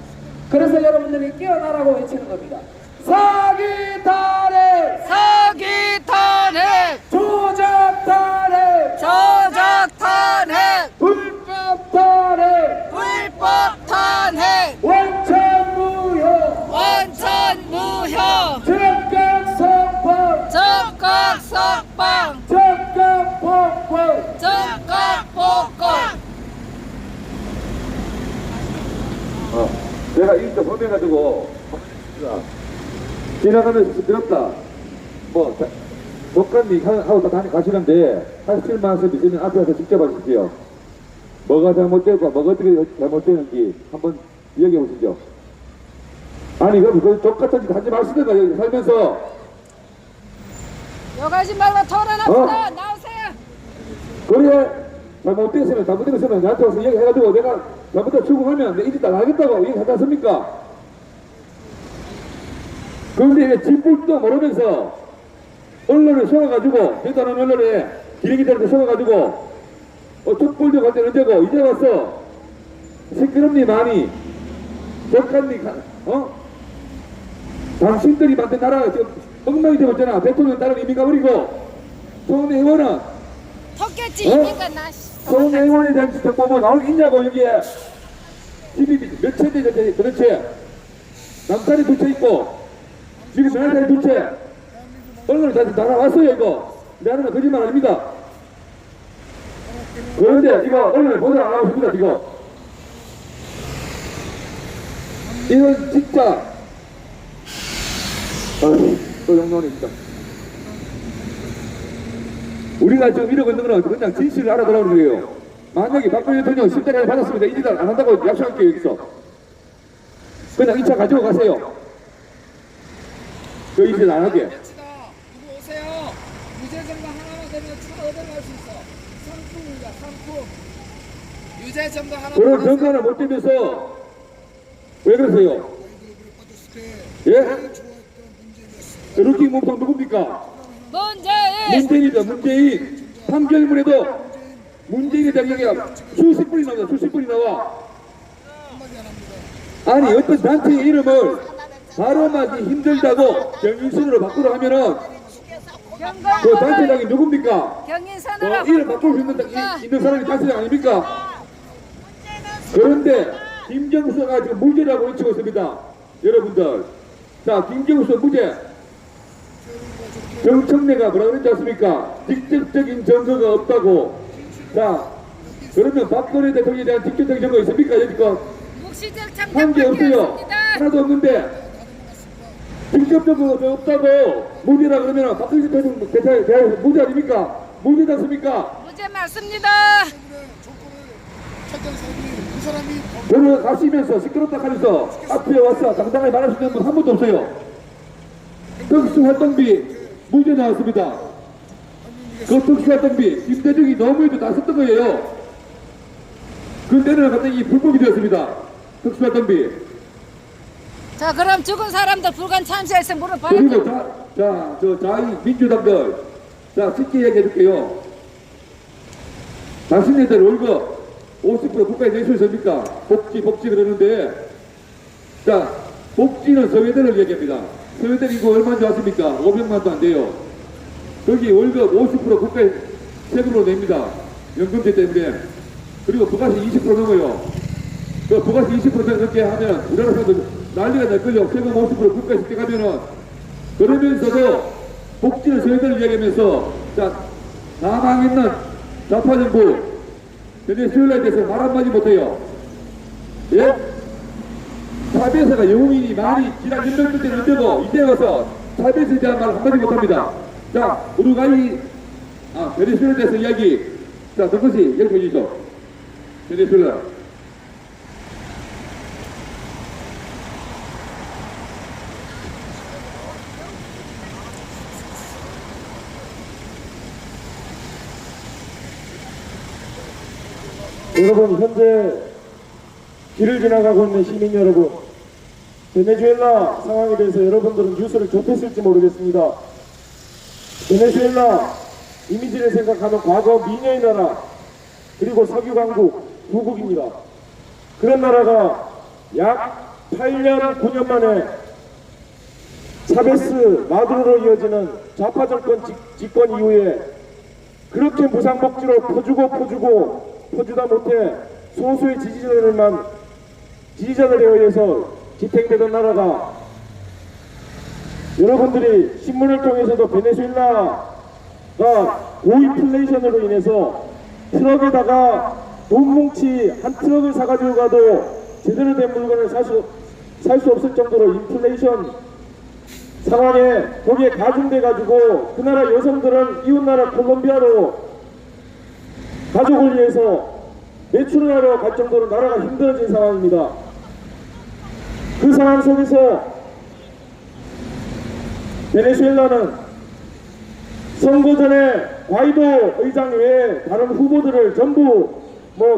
그래서 여러분들이 깨어나라고 외치는 겁니다. 사기 탄핵! 사기 탄핵! 조작 탄핵! 조작 탄핵! 불법 탄핵! 불법 탄핵! 원천 무효! 원천 무효! 적각 석방! 적각 석방! 적각 폭권! 적각 복권! 내가 이거 보내가지고 지나가면서 들었다. 뭐 독감이 하고 다 가시는데 하실 말씀 있으면 앞에 와서 직접 하십시오. 뭐가 잘못되고 뭐가 어떻게 잘못되는지 한번 이야기해 보시죠. 아니 그럼 그 똑같은 짓 하지 마시든가 여기 살면서. 여가지 말고 토론합시다. 나오세요. 그래 잘못됐으면 나한테 와서 이야기해가지고 내가 잘부터 추궁하면 내 이제 나가겠다고 얘기하지 않습니까? 그런데 왜 진불도 모르면서 언론을 속아가지고 대단한 언론에 기레기들한테 속아가지고 촛불도 갈 때는 언제고 이제 와서 시끄럽니 많이 적한니 당신들이 만든 나라가 지금 엉망이 되고 있잖아. 대통령 따라 이미 가버리고 송내 의원은 턱겠지 이니까 나 송내 의원에 대한 정보가 나올 게 있냐고 여기에 집이 몇 채인데 도대체 남산이 두 채 있고 지금 면산이 두 채 언론을 다시 날아왔어요 이거 나는 거짓말 아닙니다. 그런데 이거 언론을 보도 안 하고 있습니다 지금. 이건 진짜 또 영론입니다. 우리가 지금 이러고 있는 거는 그냥 진실을 알아보라는 거예요. 만약에 박근혜 대통령 10대까지 받았습니다. 이 짓을 안 한다고 약속할게요 여기서. 그냥 2차 가지고 가세요. 그 이짓 안 하게. 이거 오세요. 유죄점거 하나만 되면 차 얻어갈 수 있어. 상품입니다. 상품. 유죄점거 하나. 그런 정가를 못 되면서 왜 그러세요? 예? 루킹 몸통 누굽니까? 문재인입니다. 문재인. 판결문에도 문재인에 대한 얘기가 수십 분이 나옵니다. 수십 분이 나와. 아니 어떤 단체의 이름을 발음하기 힘들다고 경인선으로 바꾸려 하면은 그 단체장이 누굽니까? 경인선으로 이름 바꿀 수 있는 사람이 단체장 아닙니까? 그런데 김경수가 지금 무죄라고 외치고 있습니다. 여러분들. 자, 김경수 무죄. 정청래가 뭐라 그랬지 않습니까? 직접적인 증거가 없다고. 자, 그러면 박근혜 대통령에 대한 직접적인 증거 있습니까? 여지껏 한 게 없어요. 하나도 없는데 직접적으로 없다고 무죄라 그러면 박근혜 대통령 대한 무죄 아닙니까? 무죄지 않습니까? 무죄 맞습니다. 걸어가시면서 시끄럽다 하면서 앞에 와서 당당하게 말할 수 있는 분 한 분도 없어요. 특수활동비 무죄 나왔습니다. 그 특수활동비 김대중이 너무해도 다 썼던 거예요. 그때는 갑자기 불법이 되었습니다. 특수활동비. 자 그럼 죽은 사람들 불관 참시해서 물어봐요. 그리고 저 자위 민주당들 자 쉽게 얘기해 줄게요. 당신네들 월급 50% 국가에 낼 수 있습니까? 복지 그러는데 자 복지는 서해대를 얘기합니다. 서해대 인구 얼마인지 아십니까? 500만도 안 돼요. 거기 월급 50% 국가에 세금으로 냅니다. 연금제 때문에. 그리고 부가세 20% 넘어요. 그 부가세 20% 넘게 하면 우리나라 사람들 난리가 날걸요. 세금 50% 국가에서 떼가면은. 그러면서도 복지는 서해대를 얘기하면서 자 사망했는 좌파정부 베네수엘라에 대해서 말 한마디 못해요. 예? 차베스가 영웅이 많이 지난 연명들 때는 언제고 이제 와서 차베스에 대한 말 한마디 못합니다. 자, 우루과이 베네수엘라에 대해서 이야기 자, 그것이 여기 보시죠. 베네수엘라. 여러분, 현재 길을 지나가고 있는 시민 여러분, 베네수엘라 상황에 대해서 여러분들은 뉴스를 접했을지 모르겠습니다. 베네수엘라 이미지를 생각하면 과거 미녀의 나라 그리고 석유 강국 두국입니다. 그런 나라가 약 8년 9년 만에 차베스 마두로로 이어지는 좌파 정권 집권 이후에 그렇게 무상복지로 퍼주다 못해 소수의 지지자들에 의해서 지탱되던 나라가 여러분들이 신문을 통해서도 베네수엘라가 고인플레이션으로 인해서 트럭에다가 돈 뭉치 한 트럭을 사가지고 가도 제대로 된 물건을 살 수 없을 정도로 인플레이션 상황에 거기에 가중돼 가지고 그 나라 여성들은 이웃나라 콜롬비아로 가족을 위해서 매출을 하러 갈 정도로 나라가 힘들어진 상황입니다. 그 상황 속에서 베네수엘라는 선거 전에 과이도 의장 외에 다른 후보들을 전부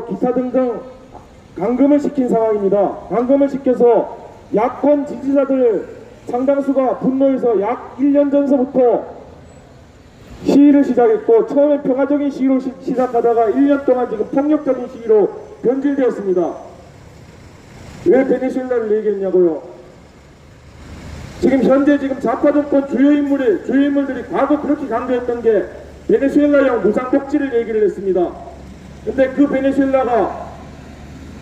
기타 등등 감금을 시킨 상황입니다. 감금을 시켜서 야권 지지자들 상당수가 분노해서 약 1년 전서부터 시위를 시작했고, 처음에 평화적인 시위로 시작하다가 1년 동안 지금 폭력적인 시위로 변질되었습니다. 왜 베네수엘라를 얘기했냐고요? 지금 현재 좌파 정권 주요 인물들이 과거 그렇게 강조했던 게 베네수엘라형 무상복지를 얘기를 했습니다. 근데 그 베네수엘라가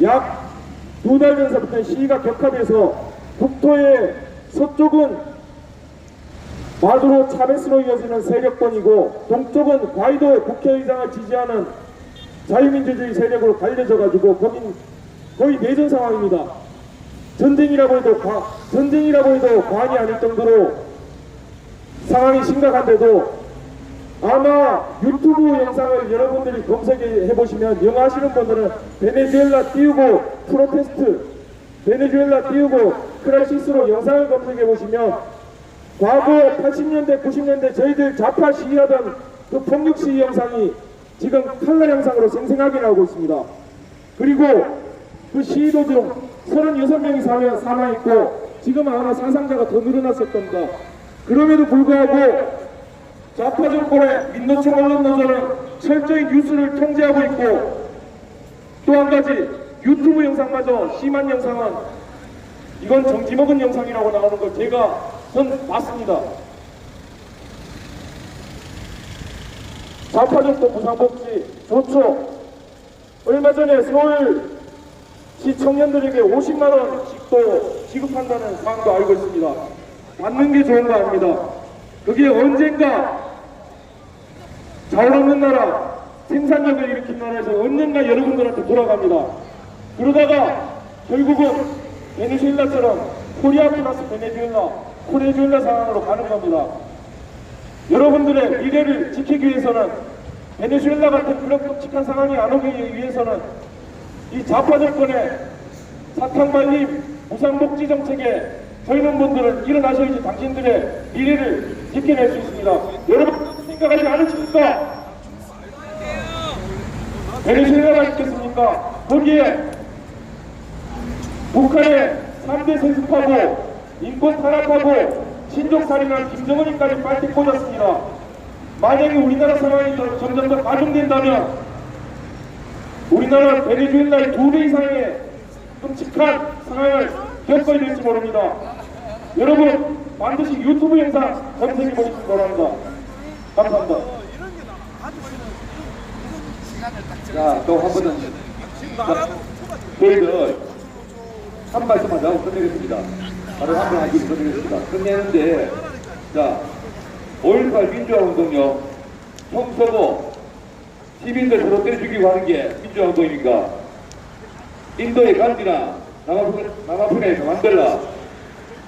약 2달 전서부터 시위가 격화돼서 국토의 서쪽은 마두로 차베스로 이어지는 세력권이고, 동쪽은 과이도 국회의장을 지지하는 자유민주주의 세력으로 갈려져가지고 거긴 거의 내전 상황입니다. 전쟁이라고 해도 과언이 아닐 정도로 상황이 심각한데도, 아마 유튜브 영상을 여러분들이 검색해 보시면, 영어 하시는 분들은 베네수엘라 띄우고 프로테스트, 베네수엘라 띄우고 크라이시스로 영상을 검색해 보시면, 과거 80년대 90년대 저희들 좌파 시위하던 그 폭력 시위 영상이 지금 칼라 영상으로 생생하게 나오고 있습니다. 그리고 그 시위도 중 36명이 사망했고, 지금 아마 사상자가 더 늘어났을 겁니다. 그럼에도 불구하고 좌파 정권의 민노총 언론 노조는 철저히 뉴스를 통제하고 있고, 또 한 가지 유튜브 영상마저 심한 영상은 이건 정지 먹은 영상이라고 나오는 걸 전 봤습니다. 좌파 정권 무상복지 좋죠. 얼마 전에 서울시 청년들에게 50만 원씩도 지급한다는 사항도 알고 있습니다. 받는 게 좋은 거 아닙니다. 그게 언젠가 잘 없는 나라, 생산력을 일으킨 나라에서 언젠가 여러분들한테 돌아갑니다. 그러다가 결국은 베네수엘라처럼 코리아 플러스 베네수엘라 상황으로 가는 겁니다. 여러분들의 미래를 지키기 위해서는, 베네수엘라 같은 그런 끔찍한 상황이 안 오기 위해서는 이 좌파 정권의 사탕 발림 무상복지 정책에 젊은 분들은 일어나셔야지 당신들의 미래를 지켜낼 수 있습니다. 여러분 생각하지 않으십니까? 베네수엘라가 있겠습니까? 거기에 북한의 3대 세습하고 인권 탄압하고 신종살인한 김정은이까지 빨리 꽂았습니다. 만약에 우리나라 상황이 점점 더 가중된다면 우리나라는 베네수엘라의 2배 이상의 끔찍한 상황을 겪어야 될지 모릅니다. 여러분 반드시 유튜브 영상 검색해 보시기 바랍니다. 감사합니다. 자, 또 한 번은 저희들 한 말씀만 하고 끝내겠습니다. 바로 한 번 하기 끝내겠습니다. 끝내는데, 자, 5.18 민주화운동요, 총 쏘고 시민들 서로 때려 죽이고 하는 게 민주화운동입니까? 인도의 간디나 남아프리카의 만델라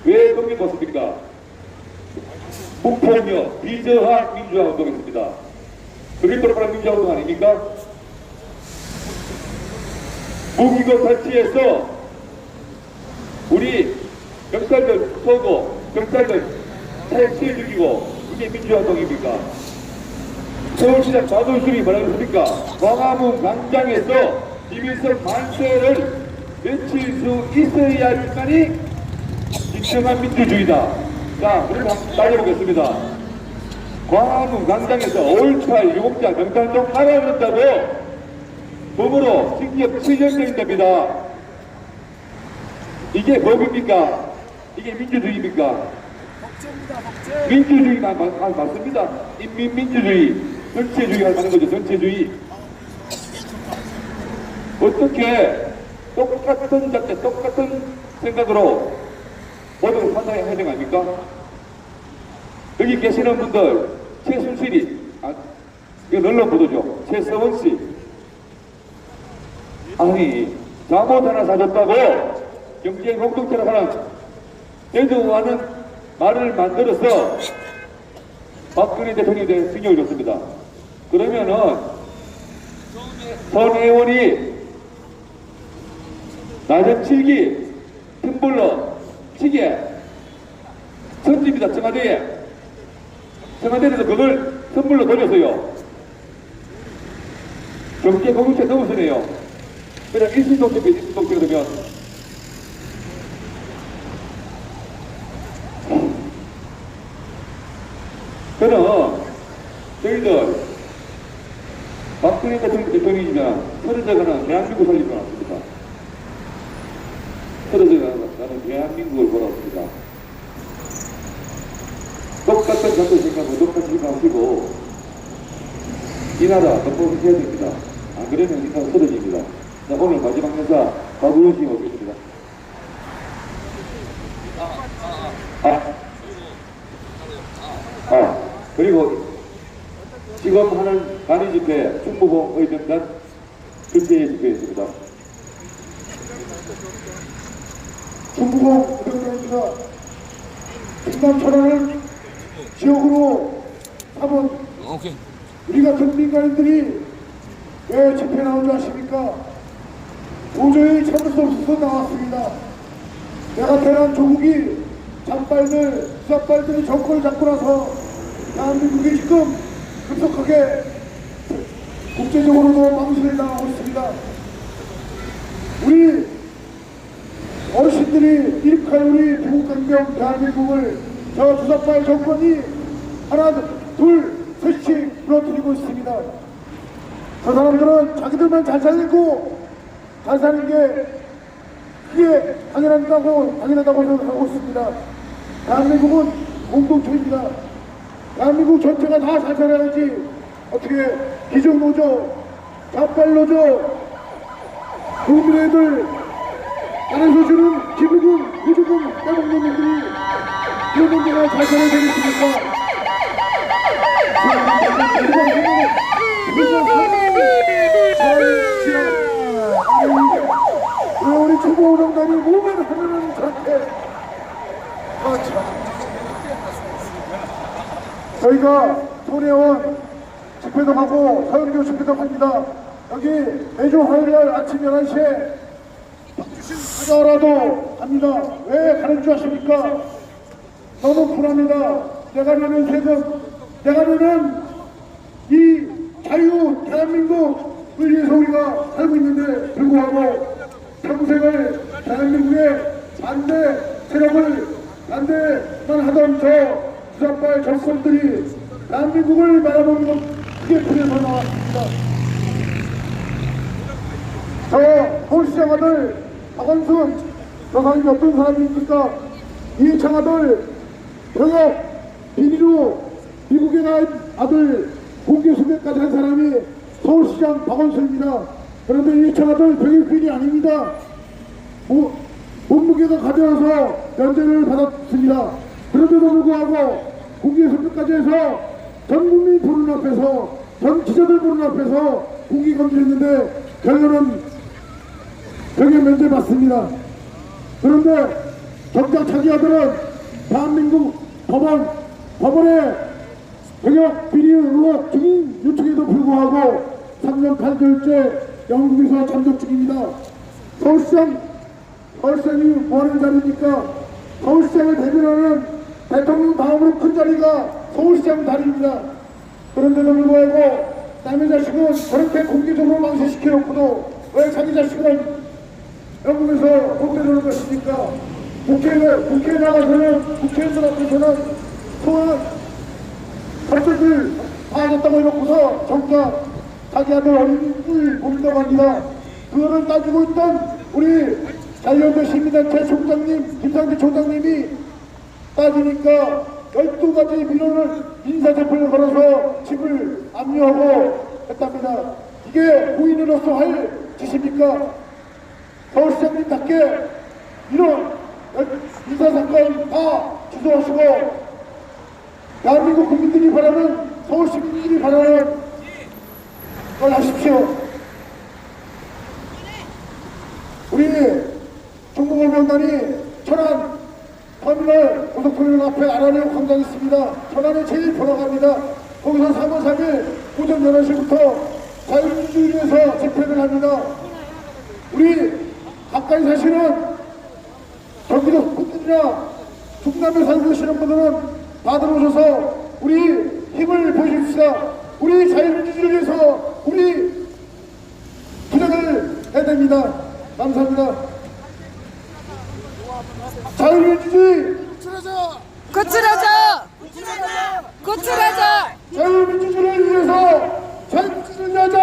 왜 거기 벗습니까? 무폭력 비저한 민주화운동이었습니다. 그게 똑바로 민주화운동 아닙니까? 무기고 탈취해서 우리 경찰들 쏘고 경찰들 차에 치해 죽이고, 이게 민주화운동입니까? 서울시장 마돌수리 뭐라고 했습니까? 광화문 광장에서 이민석 만세를 외칠 수 있어야 할만이 진정한 민주주의다. 자, 우리 한번 따져보겠습니다. 광화문 광장에서 5.18 유공자 명단동 알아낸다고 법으로 직접 처벌된답니다. 이게 법입니까? 이게 민주주의입니까? 민주주의가 맞습니다. 인민민주주의, 전체주의가 하는 거죠. 전체주의. 어떻게 똑같은 작대, 똑같은 생각으로 모든 판단이 해당합니까? 여기 계시는 분들, 최순실이, 이거 언론 보도죠. 최서원씨. 아니, 잠옷 하나 사줬다고 경제 공동체를 하나 대두하는 말을 만들어서 박근혜 대통령에 승격을 줬습니다. 그러면은 전 의원이 낮은 7기 틈블러 시계 천지입니다. 청와대에서 그걸 선물로 돌려서요 경제 공동체 넘어서네요. 그냥 일심동체거든요. 저는 저희들 박근혜 대통령이면 서려져가는 대한민국 살리러 왔습니다. 서려져가는 대한민국을 보러 왔습니다. 똑같은 작도 생각하고 똑같이 생각하시고 이 나라 똑바로 해야 됩니다. 안 그러면 이 나라 서려집니다. 자, 오늘 마지막 연사 박우현 씨 오겠습니다. 그리고 지금 하는 단위 집회 충무봉의 명단 근처에 집회했습니다. 중부공 대통령입니다. 충남 천안을 지역으로 삼은 우리 같은 민간인들이 왜 집회 나오지 아십니까? 도저히 참을 수 없어서 나왔습니다. 내가 태어난 조국이 장발들, 수사발들이 정권을 잡고 나서 대한민국이 지금 급속하게 국제적으로도 망신을 당하고 있습니다. 우리 어르신들이 일으킨 우리 부국강경 대한민국을 저 주사파의 정권이 하나, 둘, 셋씩 무너뜨리고 있습니다. 저 사람들은 자기들만 잘 살고 잘 사는 게 그게 당연하다고 생각하고 있습니다. 대한민국은 공동체입니다. 대한민국 전체가 다 잘 살아야지 어떻게 기종노조, 자빨노조, 국민애들 안에서 주는 기부금, 보조금 빼먹는 놈들이 이런 놈들과 잘 살아야 되겠습니까? 왜 우리 중고우정단이 몸을 하면은 저렇게 저희가 손혜원 집회도 가고 서영교 집회도 갑니다. 여기 매주 화요일날 아침 11시에 찾아오라도 합니다. 왜 가는 줄 아십니까? 너무 불합니다. 내가 내는 세금, 내가 내는 이 자유 대한민국을 위해서 우리가 살고 있는데 불구하고 평생을 대한민국의 반대 세력을 반대만 하던 저 주사파의 정권들이 대한민국을 바라보는 것 그게 불에서 나왔습니다. 저 서울시장 아들 박원순 저 사람이 어떤 사람입니까? 이해창 아들 병역 비리로 미국에 간 아들 공개 수배까지 한 사람이 서울시장 박원순입니다. 그런데 이해창 아들 병역 비리 아닙니다. 몸무게가 가벼워서 면제를 받았습니다. 그런데도 불구하고 공개 수배까지 해서 전 국민 보는 앞에서 전 기자들 보는 앞에서 공개 검진했는데 결론은 병역 면제 받습니다. 그런데 정작 자기 아들은 대한민국 법원에 병역 비리 의혹 증인 요청에도 불구하고 3년 8개월째 영국에서 잠적 중입니다. 서울시장이 뭐하는 자리입니까? 서울시장을 대변하는 대통령 다음으로 큰 자리가 서울시장 자리입니다. 그런데도 불구하고 남의 자식은 저렇게 공개적으로 망신시켜놓고도 왜 자기 자식은 영국에서 못 데려오는 것입니까? 국회에 나가서는 국회의원 앞에서는 소환 법들을 다 하겠다고 해놓고서 정작 자기 아들 어린이를 봅다고 합니다. 그거를 따지고 있던 우리 자유연대 시민단체 총장님 김상대 총장님이 따지니까 12가지 민원을 민사재판을 걸어서 집을 압류하고 했답니다. 이게 부인으로서 할 짓입니까? 서울시장님답게 이런 민사사건 다 취소하시고 대한민국 국민들이 바라는 서울시민들이 바라는 걸 하십시오. 우리 중국어명단이 천안 터미널 고속터미널 앞에 아라레오 광장 있습니다. 천안에 제일 돌아갑니다. 거기서 3월 3일 오전 11시부터 자유민주주의에서 집회를 합니다. 우리 가까이 사시는 경기도 분들이나 충남에 살고 계시는 분들은 다들 오셔서 우리 힘을 보여줍시다. 우리 자유민주주의를 위해서 우리 투쟁을 해야 됩니다. 이상입니다. 감사합니다. 자유민주주의 구출하자! 구출하자! 자유민주주의를 위해서 자유민주주의를 하자.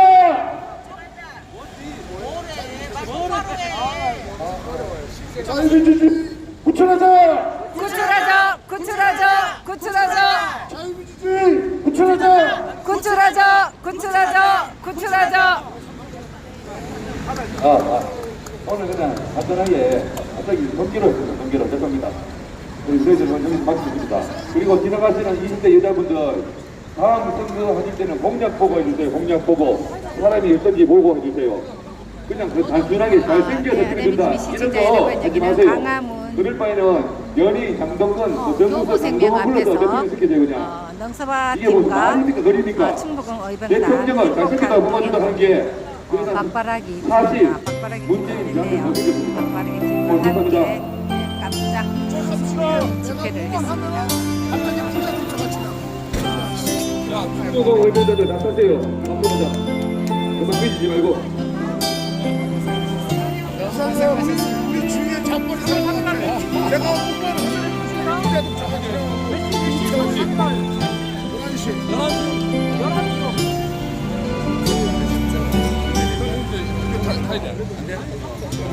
자유민주주의 구출하자. 구출하자! 구출하자! 구출하자! 자유민주주의 구출하자. 구출하자! 구출하자! 구출하자! 오늘 그냥 간단하게 갑자기 넘기로 죄송합니다. 우리 저희들 여기서 마치겠습니다. 그리고 지나가시는 20대 여자분들 다음 선거 하실 때는 공약 보고 해주세요. 공약 보고 사람이 어떤지 보고 해주세요. 그냥 그 단순하게 잘생겨서 찍어준다 이런 거 하지 마세요. 그럴 바에는 연희, 장동건, 정무서, 장동건 불러서 대통령시켜줘요 그냥. 능서와 이게 무슨 팀과 말입니까 거리니까. 충북은 대통령을 잘생겼다고 뽑아준다 하는 게 박바라기 사실 박바라기 문재인 있네요. 대통령이 넘겨줍니다. 박바라기 팀과 감사합니다. 함께 깜짝 집회를 했습니다. 중국어 의견자들 다 타세요. 감사합니다. 그만 삐지지 말고. 우리 주위에 잡버리 사람 같아. 내가 오빠를 그래도 잡아줘요. 11시.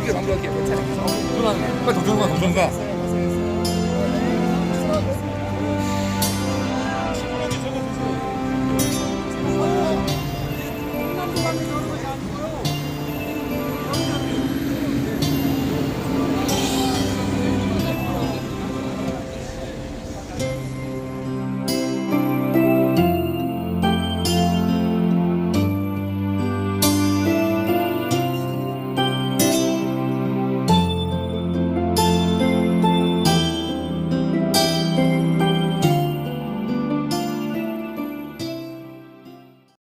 이게 방법이야. 괜찮아. 빨리 도전가.